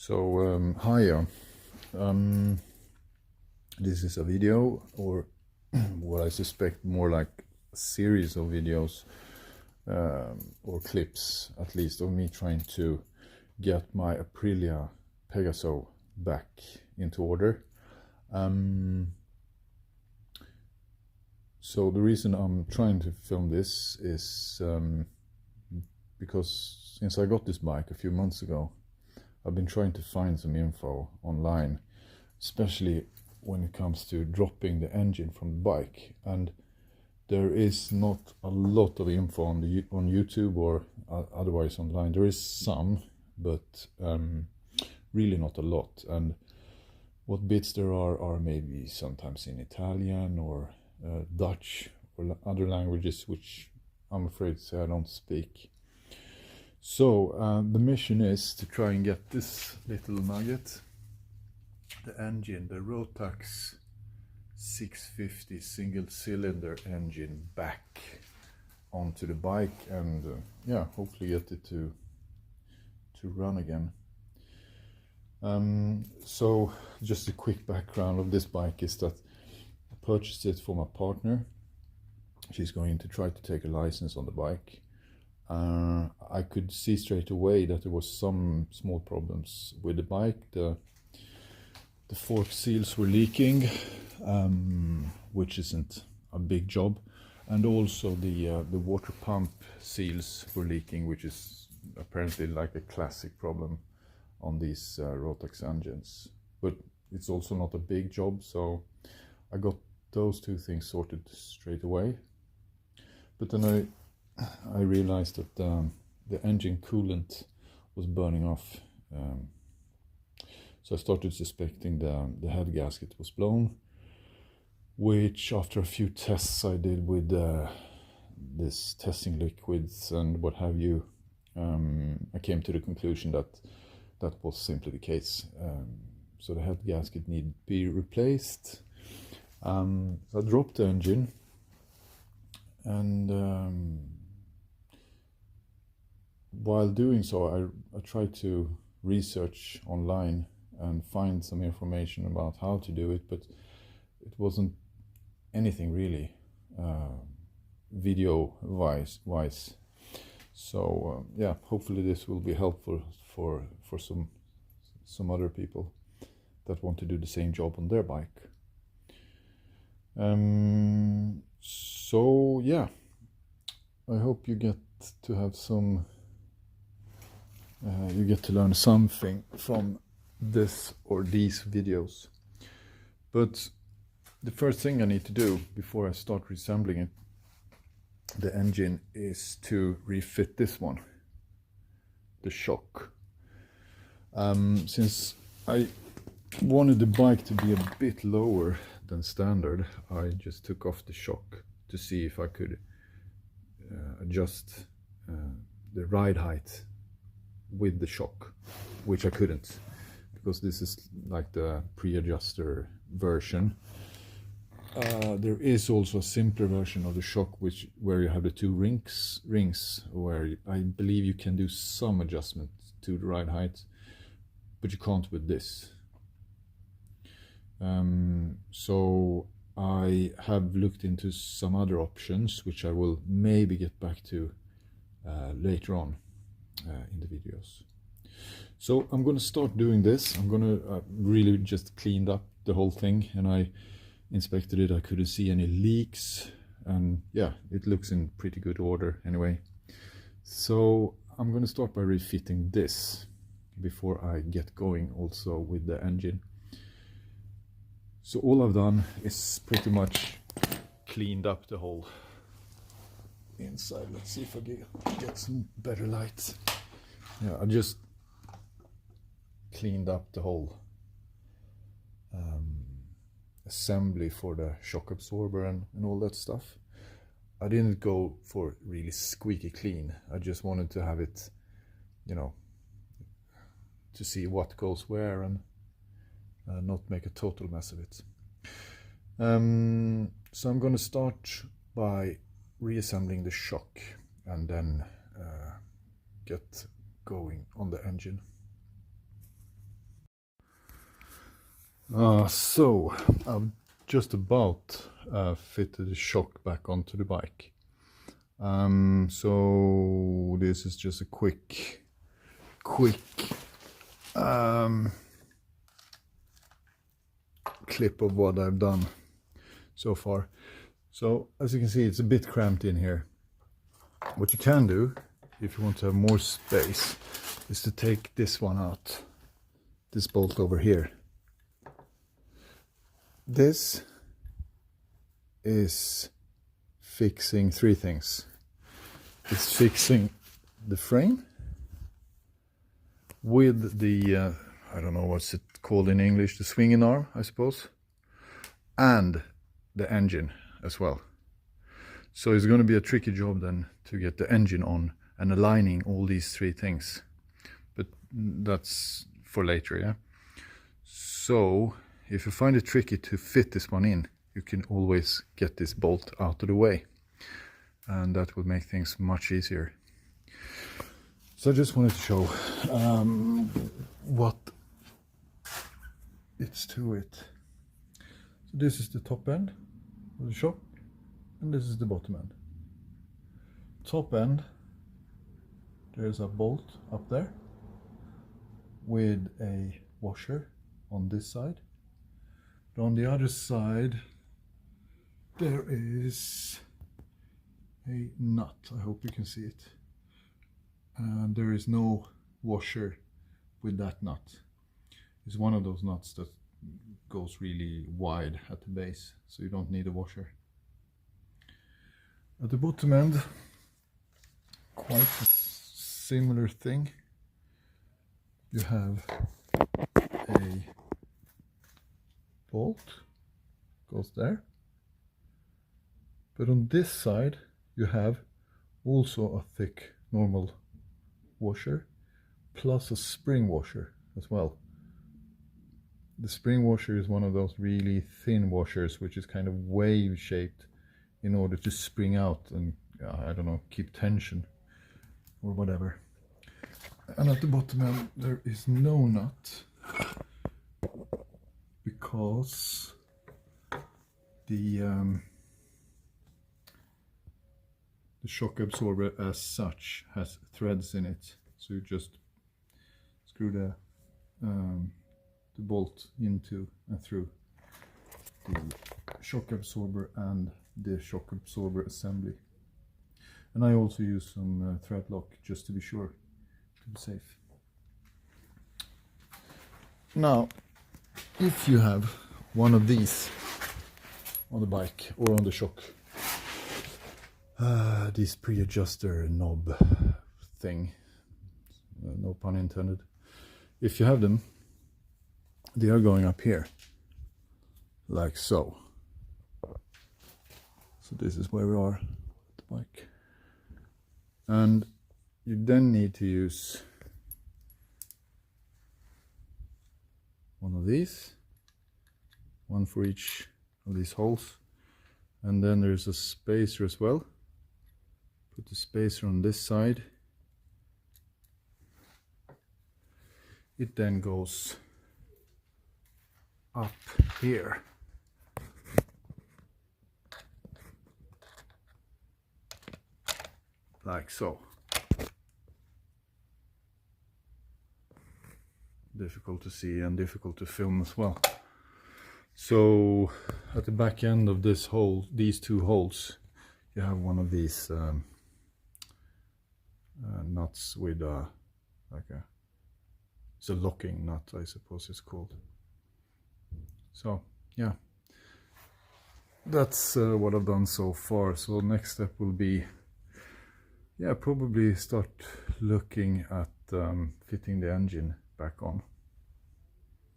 Hi, this is a video, or what I suspect more like a series of videos, or clips at least, of me trying to get my Aprilia Pegaso back into order. So the reason I'm trying to film this is because since I got this bike a few months ago, I've been trying to find some info online, especially when it comes to dropping the engine from the bike, and there is not a lot of info on YouTube or otherwise online. There is some, but really not a lot, and what bits there are maybe sometimes in Italian or Dutch or other languages, which I'm afraid to say I don't speak. So the mission is to try and get this little nugget, the engine, the Rotax 650 single cylinder engine, back onto the bike, and yeah, hopefully get it to run again. So just a quick background of this bike is that I purchased it for my partner. She's going to try to take a license on the bike. I could see straight away that there was some small problems with the bike. The fork seals were leaking, which isn't a big job, and also the water pump seals were leaking, which is apparently like a classic problem on these Rotax engines. But it's also not a big job, so I got those two things sorted straight away. But then I realized that the engine coolant was burning off, so I started suspecting the head gasket was blown, which after a few tests I did with this testing liquids and what have you, I came to the conclusion that that was simply the case. So the head gasket needed to be replaced. So I dropped the engine, and while doing so, I tried to research online and find some information about how to do it, but it wasn't anything really video wise. So yeah, hopefully this will be helpful for some other people that want to do the same job on their bike. So yeah, I hope you get to have some you get to learn something from this or these videos. But the first thing I need to do before I start reassembling it, the engine, is to refit this one, the shock. Since I wanted the bike to be a bit lower than standard, I just took off the shock to see if I could adjust the ride height with the shock, which I couldn't, because this is like the pre-adjuster version. There is also a simpler version of the shock, where you have the two rings, where I believe you can do some adjustment to the ride height, but you can't with this. So I have looked into some other options, which I will maybe get back to later on in the videos. So I'm going to start doing this. I'm going to really just cleaned up the whole thing, and I inspected it. I couldn't see any leaks, and yeah, it looks in pretty good order anyway. So I'm going to start by refitting this before I get going also with the engine. So all I've done is pretty much cleaned up the whole inside. Let's see if I get some better light. Yeah, I just cleaned up the whole assembly for the shock absorber and all that stuff. I didn't go for really squeaky clean. I just wanted to have it, you know, to see what goes where, and not make a total mess of it. So I'm going to start by reassembling the shock and then get going on the engine. So I've just about fitted the shock back onto the bike. So this is just a quick clip of what I've done so far. So as you can see, it's a bit cramped in here. What you can do, if you want to have more space, is to take this one out, this bolt over here. This is fixing three things. It's fixing the frame with the, I don't know what's it called in English, the swinging arm, I suppose, and the engine as well. So it's going to be a tricky job then to get the engine on and aligning all these three things. But that's for later, yeah? So if you find it tricky to fit this one in, you can always get this bolt out of the way. And that will make things much easier. So I just wanted to show what it's to it. So this is the top end of the shock, and this is the bottom end. Top end, there's a bolt up there with a washer on this side. But on the other side, there is a nut. I hope you can see it. And there is no washer with that nut. It's one of those nuts that goes really wide at the base, so you don't need a washer. At the bottom end, quite a similar thing. You have a bolt, goes there. But on this side, you have also a thick normal washer, plus a spring washer as well. The spring washer is one of those really thin washers, which is kind of wave shaped in order to spring out and, I don't know, keep tension or whatever. And at the bottom end, there is no nut because the shock absorber as such has threads in it, so you just screw the bolt into and through the shock absorber and the shock absorber assembly. And I also use some thread lock just to be sure, to be safe. Now, if you have one of these on the bike or on the shock, this pre-adjuster knob thing, no pun intended. If you have them, they are going up here, like so. So this is where we are at the bike. And you then need to use one of these, one for each of these holes. And then there's a spacer as well. Put the spacer on this side. It then goes up here. Like so. Difficult to see and difficult to film as well. So at the back end of this hole, these two holes, you have one of these nuts with it's a locking nut, I suppose it's called. So yeah, that's what I've done so far. So next step will be, yeah, probably start looking at fitting the engine back on.